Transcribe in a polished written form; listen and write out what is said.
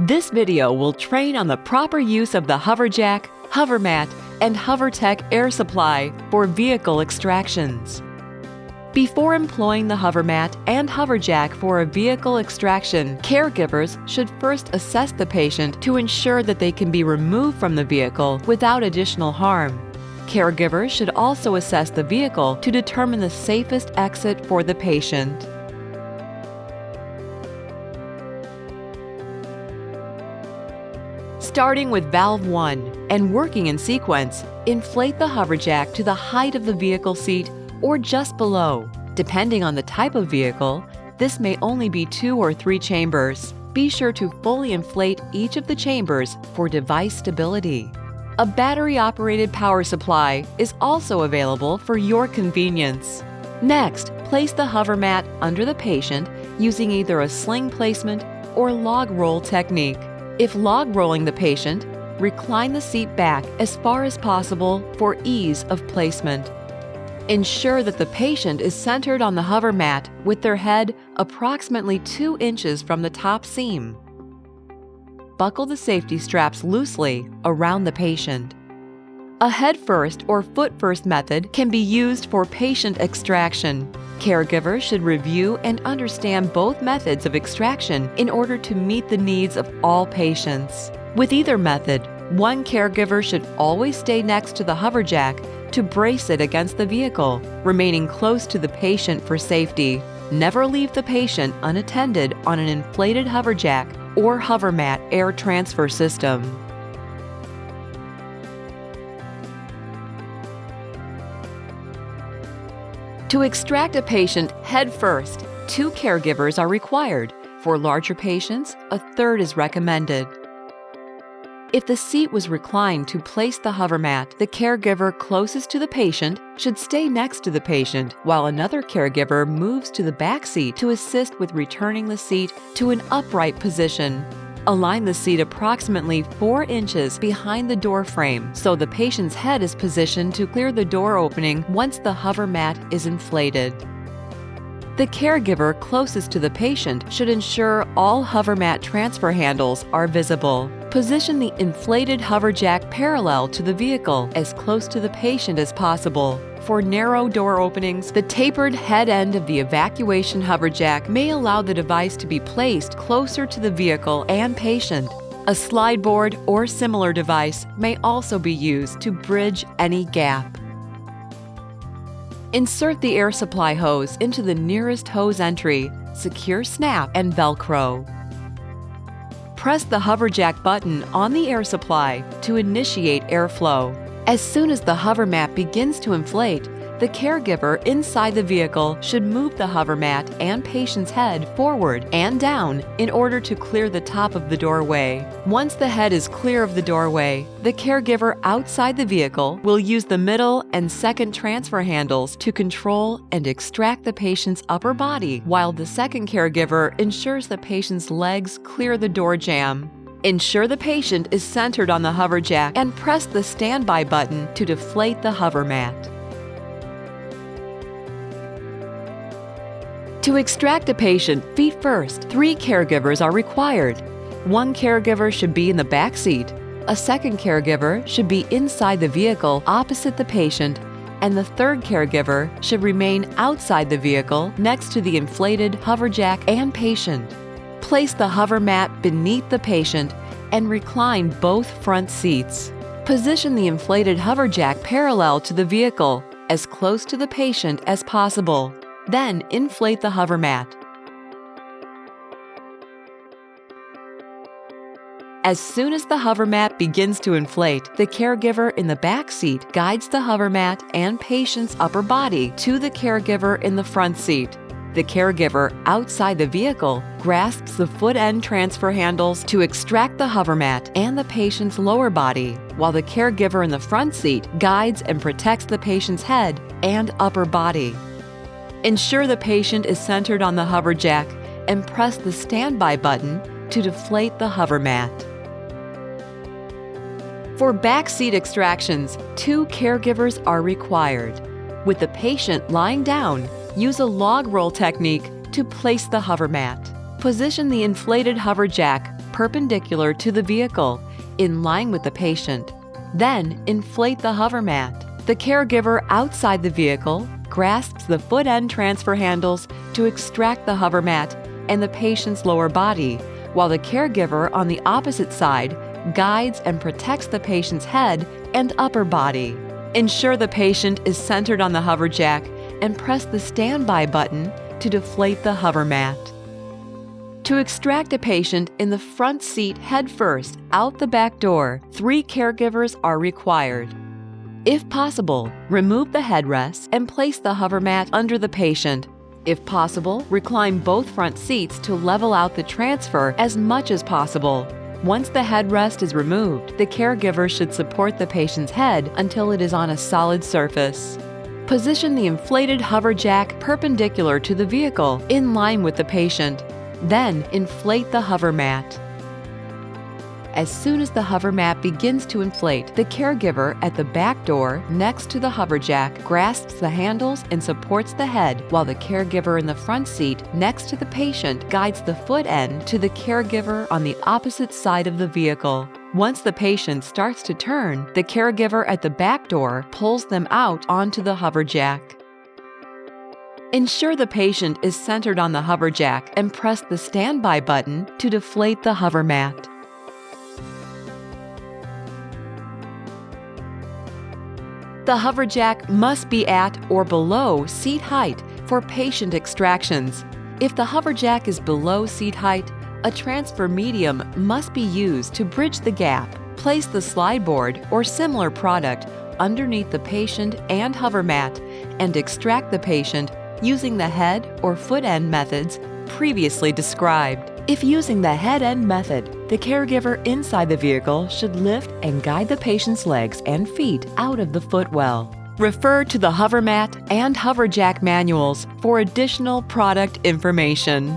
This video will train on the proper use of the HoverJack, HoverMat, and HoverTech air supply for vehicle extractions. Before employing the HoverMat and HoverJack for a vehicle extraction, caregivers should first assess the patient to ensure that they can be removed from the vehicle without additional harm. Caregivers should also assess the vehicle to determine the safest exit for the patient. Starting with valve 1 and working in sequence, inflate the HoverJack to the height of the vehicle seat or just below. Depending on the type of vehicle, this may only be 2 or 3 chambers. Be sure to fully inflate each of the chambers for device stability. A battery-operated power supply is also available for your convenience. Next, place the HoverMat under the patient using either a sling placement or log roll technique. If log rolling the patient, recline the seat back as far as possible for ease of placement. Ensure that the patient is centered on the HoverMat with their head approximately 2 inches from the top seam. Buckle the safety straps loosely around the patient. A head-first or foot-first method can be used for patient extraction. Caregivers should review and understand both methods of extraction in order to meet the needs of all patients. With either method, one caregiver should always stay next to the HoverJack to brace it against the vehicle, remaining close to the patient for safety. Never leave the patient unattended on an inflated HoverJack or HoverMat air transfer system. To extract a patient head first, 2 caregivers are required. For larger patients, a third is recommended. If the seat was reclined to place the HoverMat, the caregiver closest to the patient should stay next to the patient, while another caregiver moves to the back seat to assist with returning the seat to an upright position. Align the seat approximately 4 inches behind the door frame so the patient's head is positioned to clear the door opening once the HoverMat is inflated. The caregiver closest to the patient should ensure all HoverMat transfer handles are visible. Position the inflated HoverJack parallel to the vehicle as close to the patient as possible. For narrow door openings, the tapered head end of the evacuation HoverJack may allow the device to be placed closer to the vehicle and patient. A slide board or similar device may also be used to bridge any gap. Insert the air supply hose into the nearest hose entry, secure snap, and Velcro. Press the HoverJack button on the air supply to initiate airflow. As soon as the HoverMat begins to inflate, the caregiver inside the vehicle should move the HoverMat and patient's head forward and down in order to clear the top of the doorway. Once the head is clear of the doorway, the caregiver outside the vehicle will use the middle and second transfer handles to control and extract the patient's upper body, while the second caregiver ensures the patient's legs clear the door jamb. Ensure the patient is centered on the HoverJack and press the standby button to deflate the HoverMat. To extract a patient feet first, 3 caregivers are required. 1 caregiver should be in the back seat, a second caregiver should be inside the vehicle opposite the patient, and the third caregiver should remain outside the vehicle next to the inflated HoverJack and patient. Place the HoverMat beneath the patient and recline both front seats. Position the inflated HoverJack parallel to the vehicle, as close to the patient as possible. Then inflate the HoverMat. As soon as the HoverMat begins to inflate, the caregiver in the back seat guides the HoverMat and patient's upper body to the caregiver in the front seat. The caregiver outside the vehicle grasps the foot end transfer handles to extract the HoverMat and the patient's lower body, while the caregiver in the front seat guides and protects the patient's head and upper body. Ensure the patient is centered on the HoverJack and press the standby button to deflate the HoverMat. For back seat extractions, 2 caregivers are required. With the patient lying down, use a log roll technique to place the HoverMat. Position the inflated hover jack perpendicular to the vehicle, in line with the patient. Then, inflate the hover mat. The caregiver outside the vehicle grasps the foot end transfer handles to extract the hover mat and the patient's lower body, while the caregiver on the opposite side guides and protects the patient's head and upper body. Ensure the patient is centered on the hover jack and press the standby button to deflate the hover mat. To extract a patient in the front seat head first out the back door, 3 caregivers are required. If possible, remove the headrest and place the hover mat under the patient. If possible, recline both front seats to level out the transfer as much as possible. Once the headrest is removed, the caregiver should support the patient's head until it is on a solid surface. Position the inflated hover jack perpendicular to the vehicle, in line with the patient. Then, inflate the hover mat. As soon as the hover mat begins to inflate, the caregiver at the back door next to the hover jack grasps the handles and supports the head, while the caregiver in the front seat next to the patient guides the foot end to the caregiver on the opposite side of the vehicle. Once the patient starts to turn, the caregiver at the back door pulls them out onto the hover jack. Ensure the patient is centered on the hover jack and press the standby button to deflate the hover mat. The hover jack must be at or below seat height for patient extractions. If the hover jack is below seat height, a transfer medium must be used to bridge the gap. Place the slide board or similar product underneath the patient and hover mat and extract the patient using the head or foot end methods previously described. If using the head end method, the caregiver inside the vehicle should lift and guide the patient's legs and feet out of the footwell. Refer to the hover mat and hover jack manuals for additional product information.